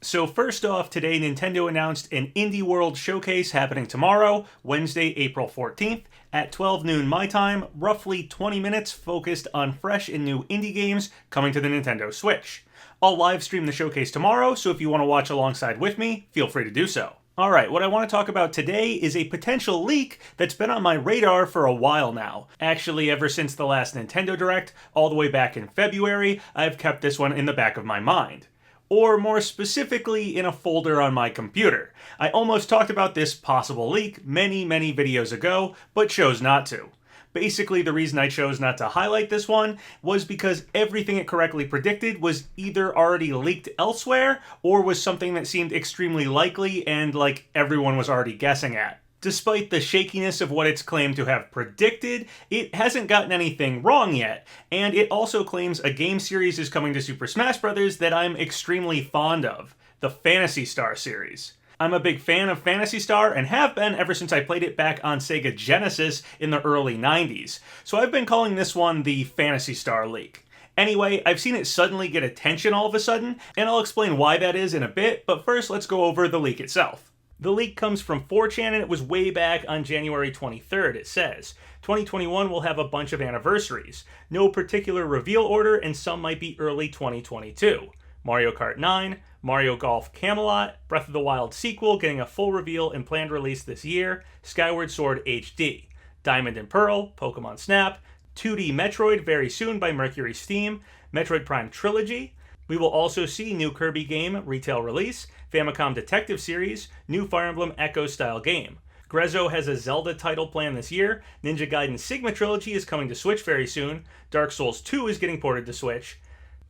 So first off, today Nintendo announced an Indie World Showcase happening tomorrow, Wednesday, April 14th, at 12 noon my time, roughly 20 minutes focused on fresh and new indie games coming to the Nintendo Switch. I'll live stream the showcase tomorrow, so if you want to watch alongside with me, feel free to do so. Alright, what I want to talk about today is a potential leak that's been on my radar for a while now. Actually, ever since the last Nintendo Direct, all the way back in February, I've kept this one in the back of my mind. Or more specifically, in a folder on my computer. I almost talked about this possible leak many videos ago, but chose not to. Basically, the reason I chose not to highlight this one was because everything it correctly predicted was either already leaked elsewhere, or was something that seemed extremely likely and like everyone was already guessing at. Despite the shakiness of what it's claimed to have predicted, it hasn't gotten anything wrong yet, and it also claims a game series is coming to Super Smash Bros. That I'm extremely fond of, the Phantasy Star series. I'm a big fan of Phantasy Star and have been ever since I played it back on Sega Genesis in the early 90s, so I've been calling this one the Phantasy Star leak. Anyway, I've seen it suddenly get attention all of a sudden, and I'll explain why that is in a bit, but first let's go over the leak itself. The leak comes from 4chan and it was way back on January 23rd. It says, 2021 will have a bunch of anniversaries. No particular reveal order and some might be early 2022. Mario Kart 9, Mario Golf Camelot, Breath of the Wild sequel getting a full reveal and planned release this year, Skyward Sword HD, Diamond and Pearl, Pokemon Snap, 2D Metroid very soon by Mercury Steam, Metroid Prime Trilogy. We will also see new Kirby game retail release, Famicom Detective Series, new Fire Emblem Echo style game. Grezzo has a Zelda title planned this year, Ninja Gaiden Sigma Trilogy is coming to Switch very soon, Dark Souls 2 is getting ported to Switch.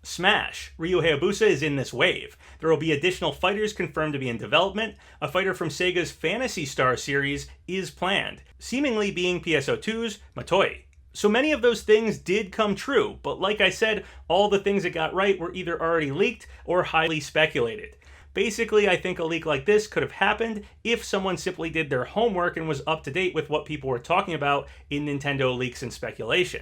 Smash! Ryu Hayabusa is in this wave. There will be additional fighters confirmed to be in development. A fighter from Sega's Phantasy Star series is planned, seemingly being PSO2's Matoi. So many of those things did come true, but like I said, all the things it got right were either already leaked or highly speculated. Basically, I think a leak like this could have happened if someone simply did their homework and was up to date with what people were talking about in Nintendo leaks and speculation.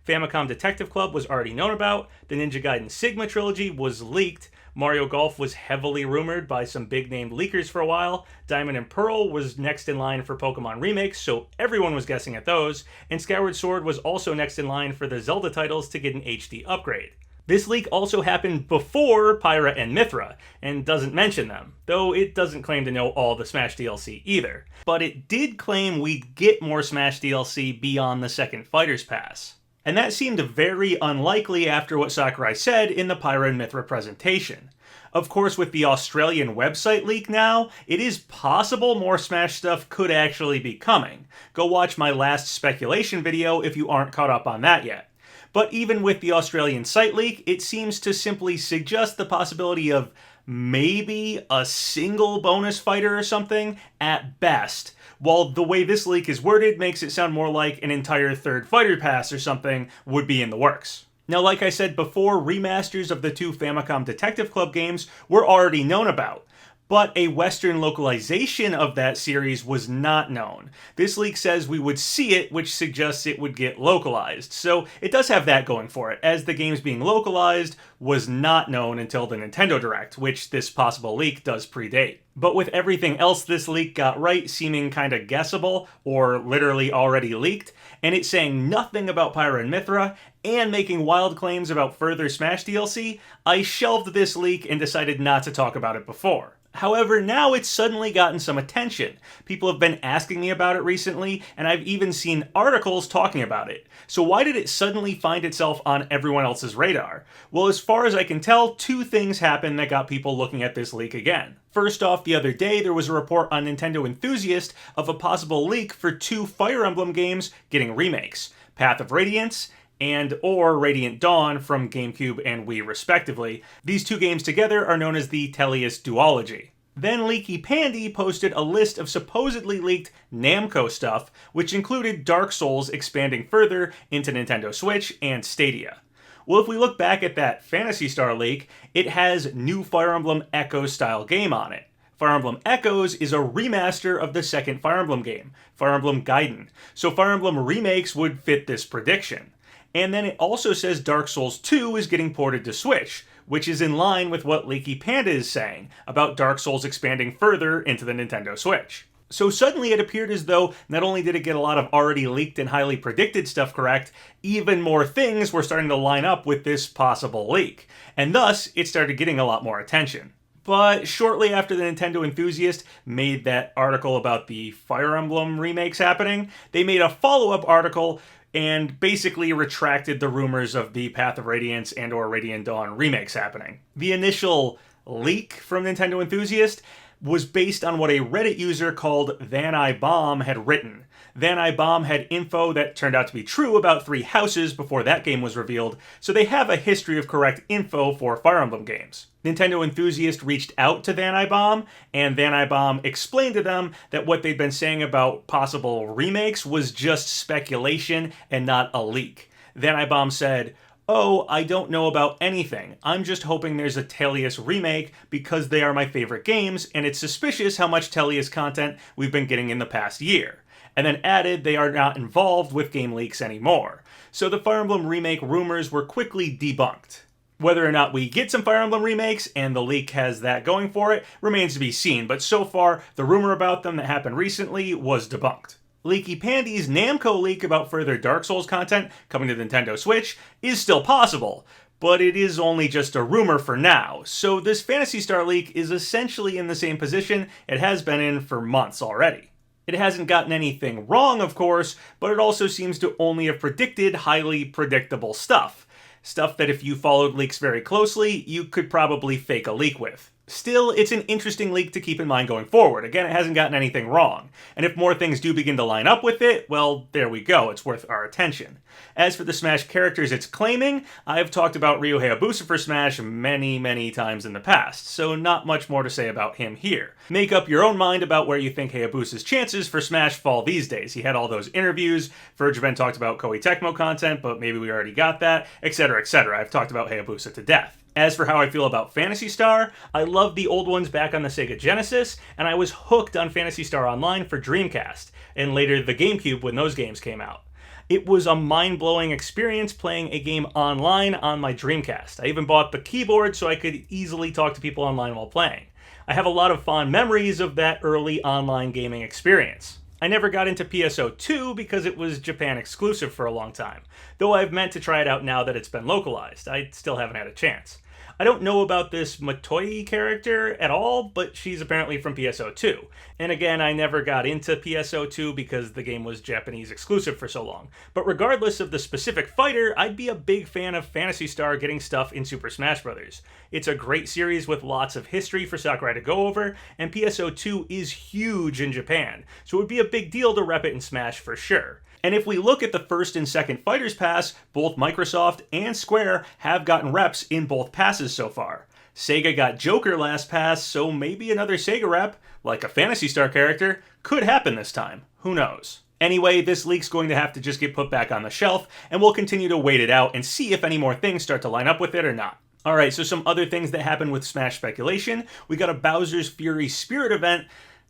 Famicom Detective Club was already known about, the Ninja Gaiden Sigma trilogy was leaked, Mario Golf was heavily rumored by some big-name leakers for a while, Diamond and Pearl was next in line for Pokemon Remakes, so everyone was guessing at those, and Skyward Sword was also next in line for the Zelda titles to get an HD upgrade. This leak also happened before Pyra and Mythra, and doesn't mention them, though it doesn't claim to know all the Smash DLC either. But it did claim we'd get more Smash DLC beyond the second Fighter's Pass. And that seemed very unlikely after what Sakurai said in the Pyra and Mythra presentation. Of course, with the Australian website leak now, it is possible more Smash stuff could actually be coming. Go watch my last speculation video if you aren't caught up on that yet. But even with the Australian site leak, it seems to simply suggest the possibility of maybe a single bonus fighter or something at best, while the way this leak is worded makes it sound more like an entire third fighter pass or something would be in the works. Now, like I said before, remasters of the two Famicom Detective Club games were already known about, but a Western localization of that series was not known. This leak says we would see it, which suggests it would get localized, so it does have that going for it, as the games being localized was not known until the Nintendo Direct, which this possible leak does predate. But with everything else this leak got right seeming kinda guessable, or literally already leaked, and it saying nothing about Pyra and Mythra, and making wild claims about further Smash DLC, I shelved this leak and decided not to talk about it before. However, now it's suddenly gotten some attention. People have been asking me about it recently, and I've even seen articles talking about it. So why did it suddenly find itself on everyone else's radar? Well, as far as I can tell, two things happened that got people looking at this leak again. First off, the other day there was a report on Nintendo Enthusiast of a possible leak for two Fire Emblem games getting remakes, Path of Radiance and/or Radiant Dawn from GameCube and Wii respectively. These two games together are known as the Teleus duology. Then Leaky Pandy posted a list of supposedly leaked Namco stuff, which included Dark Souls expanding further into Nintendo Switch and Stadia. Well, if we look back at that Phantasy Star leak, it has new Fire Emblem Echo style game on it. Fire Emblem Echoes is a remaster of the second Fire Emblem game, Fire Emblem Gaiden, so Fire Emblem Remakes would fit this prediction. And then it also says Dark Souls 2 is getting ported to Switch, which is in line with what Leaky Panda is saying about Dark Souls expanding further into the Nintendo Switch. So suddenly it appeared as though not only did it get a lot of already leaked and highly predicted stuff correct, even more things were starting to line up with this possible leak. And thus, it started getting a lot more attention. But shortly after the Nintendo Enthusiast made that article about the Fire Emblem remakes happening, they made a follow-up article and basically retracted the rumors of the Path of Radiance and or Radiant Dawn remakes happening. The initial leak from Nintendo Enthusiast was based on what a Reddit user called ThanIBomb had written. ThanIBomb had info that turned out to be true about 3 houses before that game was revealed, so they have a history of correct info for Fire Emblem games. Nintendo Enthusiast reached out to ThanIBomb, and ThanIBomb explained to them that what they'd been saying about possible remakes was just speculation and not a leak. ThanIBomb said, "Oh, I don't know about anything. I'm just hoping there's a Tellius remake because they are my favorite games, and it's suspicious how much Tellius content we've been getting in the past year." And then added they are not involved with game leaks anymore. So the Fire Emblem remake rumors were quickly debunked. Whether or not we get some Fire Emblem remakes and the leak has that going for it remains to be seen, but so far the rumor about them that happened recently was debunked. Leaky Pandy's Namco leak about further Dark Souls content coming to the Nintendo Switch is still possible, but it is only just a rumor for now, so this Phantasy Star leak is essentially in the same position it has been in for months already. It hasn't gotten anything wrong, of course, but it also seems to only have predicted highly predictable stuff. Stuff that if you followed leaks very closely, you could probably fake a leak with. Still, it's an interesting leak to keep in mind going forward. Again, it hasn't gotten anything wrong. And if more things do begin to line up with it, well, there we go. It's worth our attention. As for the Smash characters it's claiming, I've talked about Ryo Hayabusa for Smash many times in the past, so not much more to say about him here. Make up your own mind about where you think Hayabusa's chances for Smash fall these days. He had all those interviews, Vergeben talked about Koei Tecmo content, but maybe we already got that, etc, etc. I've talked about Hayabusa to death. As for how I feel about Phantasy Star, I love the old ones back on the Sega Genesis, and I was hooked on Phantasy Star Online for Dreamcast, and later the GameCube when those games came out. It was a mind-blowing experience playing a game online on my Dreamcast. I even bought the keyboard so I could easily talk to people online while playing. I have a lot of fond memories of that early online gaming experience. I never got into PSO2 because it was Japan exclusive for a long time, though I've meant to try it out now that it's been localized. I still haven't had a chance. I don't know about this Matoyi character at all, but she's apparently from PSO2. And again, I never got into PSO2 because the game was Japanese exclusive for so long. But regardless of the specific fighter, I'd be a big fan of Phantasy Star getting stuff in Super Smash Bros. It's a great series with lots of history for Sakurai to go over, and PSO2 is huge in Japan, so it would be a big deal to rep it in Smash for sure. And if we look at the first and second Fighters Pass, both Microsoft and Square have gotten reps in both passes so far. Sega got Joker last pass, so maybe another Sega rep, like a Phantasy Star character, could happen this time. Who knows? Anyway, this leak's going to have to just get put back on the shelf, and we'll continue to wait it out and see if any more things start to line up with it or not. Alright, so some other things that happened with Smash speculation. We got a Bowser's Fury Spirit event.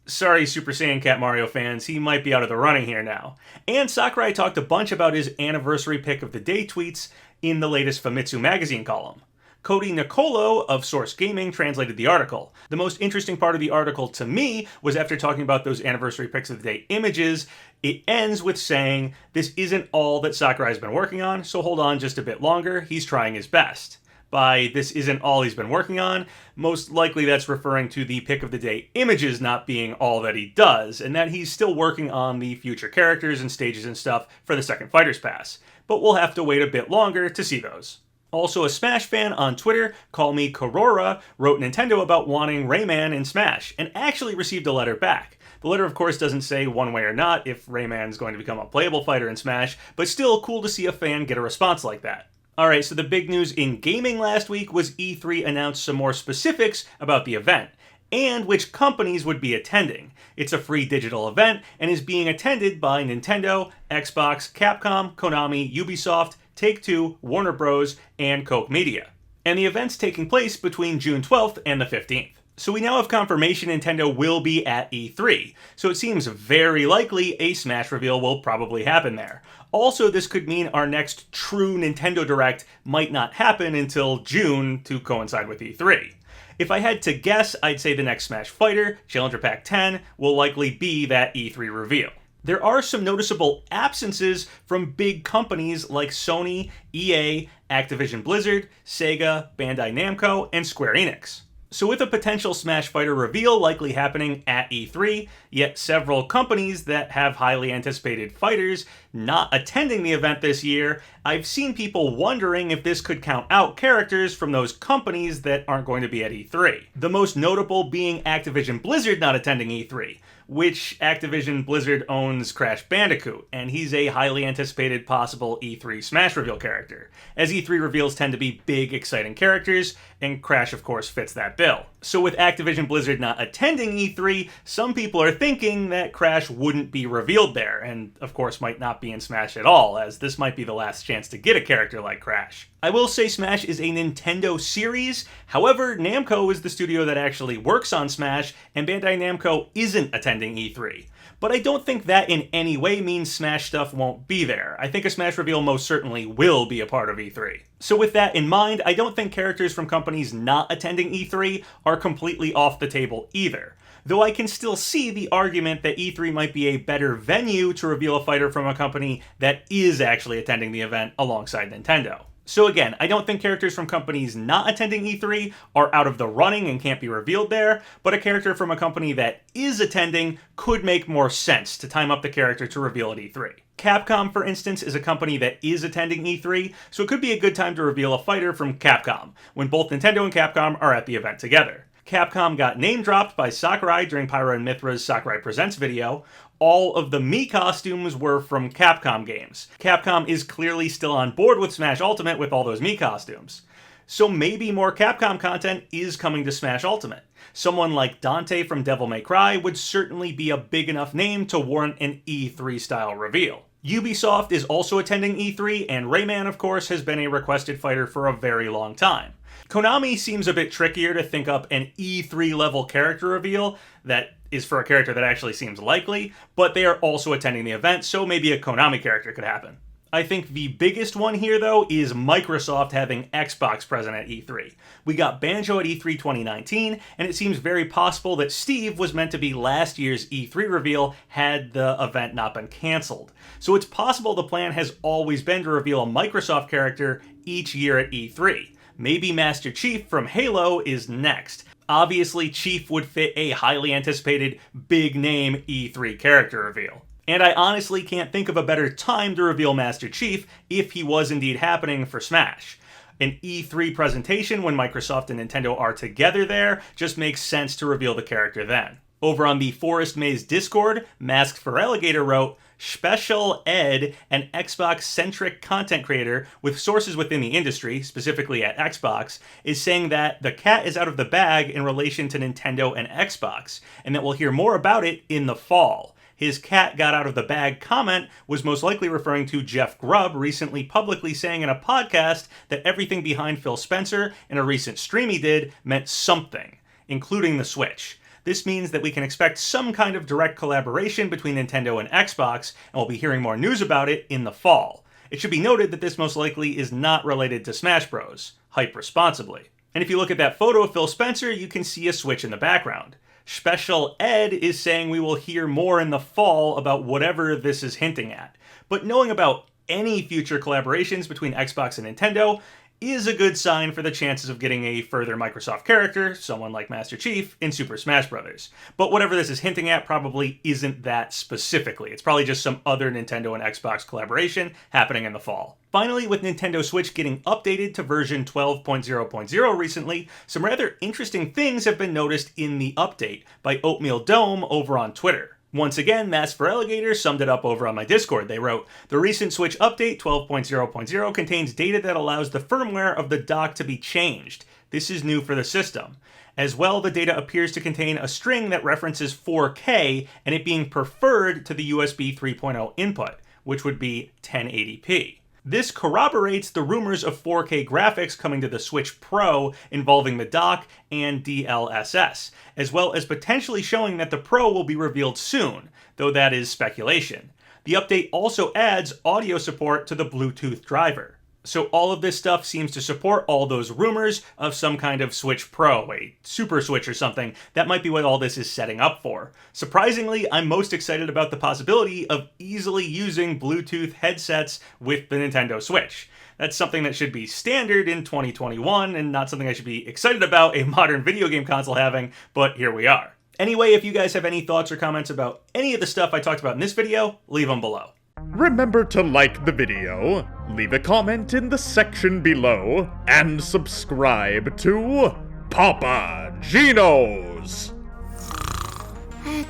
Sorry, Super Saiyan Cat Mario fans, he might be out of the running here now. And Sakurai talked a bunch about his anniversary pick of the day tweets in the latest Famitsu magazine column. Kody Nokolo of Source Gaming translated the article. The most interesting part of the article to me was after talking about those anniversary picks of the day images, it ends with saying, "This isn't all that Sakurai's been working on, so hold on just a bit longer, he's trying his best." By "this isn't all he's been working on," most likely that's referring to the pick of the day images not being all that he does, and that he's still working on the future characters and stages and stuff for the second Fighters Pass. But we'll have to wait a bit longer to see those. Also, a Smash fan on Twitter, Call Me Korora, wrote Nintendo about wanting Rayman in Smash, and actually received a letter back. The letter, of course, doesn't say one way or not if Rayman's going to become a playable fighter in Smash, but still cool to see a fan get a response like that. Alright, so the big news in gaming last week was E3 announced some more specifics about the event, and which companies would be attending. It's a free digital event, and is being attended by Nintendo, Xbox, Capcom, Konami, Ubisoft, Take-Two, Warner Bros., and Koch Media. And the event's taking place between June 12th and the 15th. So we now have confirmation Nintendo will be at E3, so it seems very likely a Smash reveal will probably happen there. Also, this could mean our next true Nintendo Direct might not happen until June to coincide with E3. If I had to guess, I'd say the next Smash Fighter, Challenger Pack 10, will likely be that E3 reveal. There are some noticeable absences from big companies like Sony, EA, Activision Blizzard, Sega, Bandai Namco, and Square Enix. So with a potential Smash Fighter reveal likely happening at E3, yet several companies that have highly anticipated fighters not attending the event this year, I've seen people wondering if this could count out characters from those companies that aren't going to be at E3. The most notable being Activision Blizzard not attending E3, which Activision Blizzard owns Crash Bandicoot, and he's a highly anticipated possible E3 Smash reveal character, as E3 reveals tend to be big, exciting characters, and Crash of course fits that bill. So with Activision Blizzard not attending E3, some people are thinking that Crash wouldn't be revealed there, and of course might not be in Smash at all, as this might be the last chance to get a character like Crash. I will say Smash is a Nintendo series, however, Namco is the studio that actually works on Smash, and Bandai Namco isn't attending E3. But I don't think that in any way means Smash stuff won't be there. I think a Smash reveal most certainly will be a part of E3. So with that in mind, I don't think characters from companies not attending E3 are completely off the table either. Though I can still see the argument that E3 might be a better venue to reveal a fighter from a company that is actually attending the event alongside Nintendo. So again, I don't think characters from companies not attending E3 are out of the running and can't be revealed there, but a character from a company that is attending could make more sense to time up the character to reveal at E3. Capcom, for instance, is a company that is attending E3, so it could be a good time to reveal a fighter from Capcom, when both Nintendo and Capcom are at the event together. Capcom got name-dropped by Sakurai during Pyra and Mithra's Sakurai Presents video. All of the Mii costumes were from Capcom games. Capcom is clearly still on board with Smash Ultimate with all those Mii costumes. So maybe more Capcom content is coming to Smash Ultimate. Someone like Dante from Devil May Cry would certainly be a big enough name to warrant an E3-style reveal. Ubisoft is also attending E3, and Rayman, of course, has been a requested fighter for a very long time. Konami seems a bit trickier to think up an E3 level character reveal that is for a character that actually seems likely, but they are also attending the event, so maybe a Konami character could happen. I think the biggest one here, though, is Microsoft having Xbox present at E3. We got Banjo at E3 2019, and it seems very possible that Steve was meant to be last year's E3 reveal had the event not been cancelled. So it's possible the plan has always been to reveal a Microsoft character each year at E3. Maybe Master Chief from Halo is next. Obviously, Chief would fit a highly anticipated, big-name E3 character reveal. And I honestly can't think of a better time to reveal Master Chief if he was indeed happening for Smash. An E3 presentation when Microsoft and Nintendo are together there just makes sense to reveal the character then. Over on the Forest Maze Discord, Masked for Alligator wrote, Special Ed, an Xbox-centric content creator with sources within the industry, specifically at Xbox, is saying that the cat is out of the bag in relation to Nintendo and Xbox, and that we'll hear more about it in the fall. His cat got out of the bag comment was most likely referring to Jeff Grubb recently publicly saying in a podcast that everything behind Phil Spencer in a recent stream he did meant something, including the Switch. This means that we can expect some kind of direct collaboration between Nintendo and Xbox, and we'll be hearing more news about it in the fall. It should be noted that this most likely is not related to Smash Bros. Hype responsibly. And if you look at that photo of Phil Spencer, you can see a Switch in the background. Special Ed is saying we will hear more in the fall about whatever this is hinting at. But knowing about any future collaborations between Xbox and Nintendo is a good sign for the chances of getting a further Microsoft character, someone like Master Chief, in Super Smash Bros. But whatever this is hinting at probably isn't that specifically. It's probably just some other Nintendo and Xbox collaboration happening in the fall. Finally, with Nintendo Switch getting updated to version 12.0.0 recently, some rather interesting things have been noticed in the update by Oatmeal Dome over on Twitter. Once again, Masked for Alligator summed it up over on my Discord. They wrote, the recent Switch update 12.0.0 contains data that allows the firmware of the dock to be changed. This is new for the system. As well, the data appears to contain a string that references 4K and it being preferred to the USB 3.0 input, which would be 1080p. This corroborates the rumors of 4K graphics coming to the Switch Pro involving the dock and DLSS, as well as potentially showing that the Pro will be revealed soon, though that is speculation. The update also adds audio support to the Bluetooth driver. So all of this stuff seems to support all those rumors of some kind of Switch Pro, a Super Switch or something. That might be what all this is setting up for. Surprisingly, I'm most excited about the possibility of easily using Bluetooth headsets with the Nintendo Switch. That's something that should be standard in 2021 and not something I should be excited about a modern video game console having, but here we are. Anyway, if you guys have any thoughts or comments about any of the stuff I talked about in this video, leave them below. Remember to like the video, leave a comment in the section below, and subscribe to PapaGenos!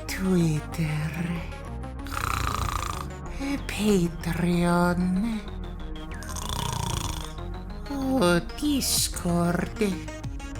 Twitter, Patreon, Discord.